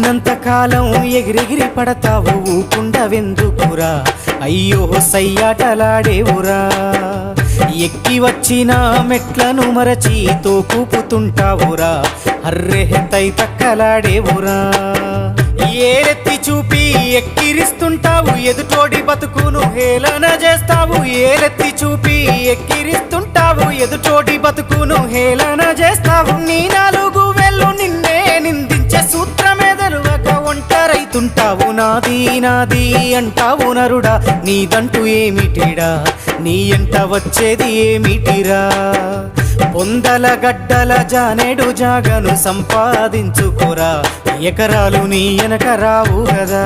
ఉన్నంత కాలం ఎగిరెగిరి పడతావు ఊకుండవెందుకురా అయ్యో సయ్యాటలాడేవురా ఎక్కి వచ్చిన మెట్లను మరచి తోకూపుతుంటావురా అర్రె తై తక్కలాడేవురా ఏరెత్తి చూపి ఎక్కిరిస్తుంటావు ఎదుటోడి బతుకును హేళన చేస్తావు ఏరెత్తి చూపి ఎక్కిరిస్తుంటావు ఎదుటోడి బతుకును హేళన చేస్తావు నీ నాలుగు వేళ్ళు నిన్నే నిందించే సూత్రమే తెరువక ఒంటరైతుంటావు నాది నాది అంటావు నరుడా నీదంటూ ఏమిటిడా నీ ఎంట వచ్చేది ఏమిటిరా పొందల గడ్డల జానేడు జాగను సంపాదించుకోరా ఎకరాలు నీ వెనక రావు కదా।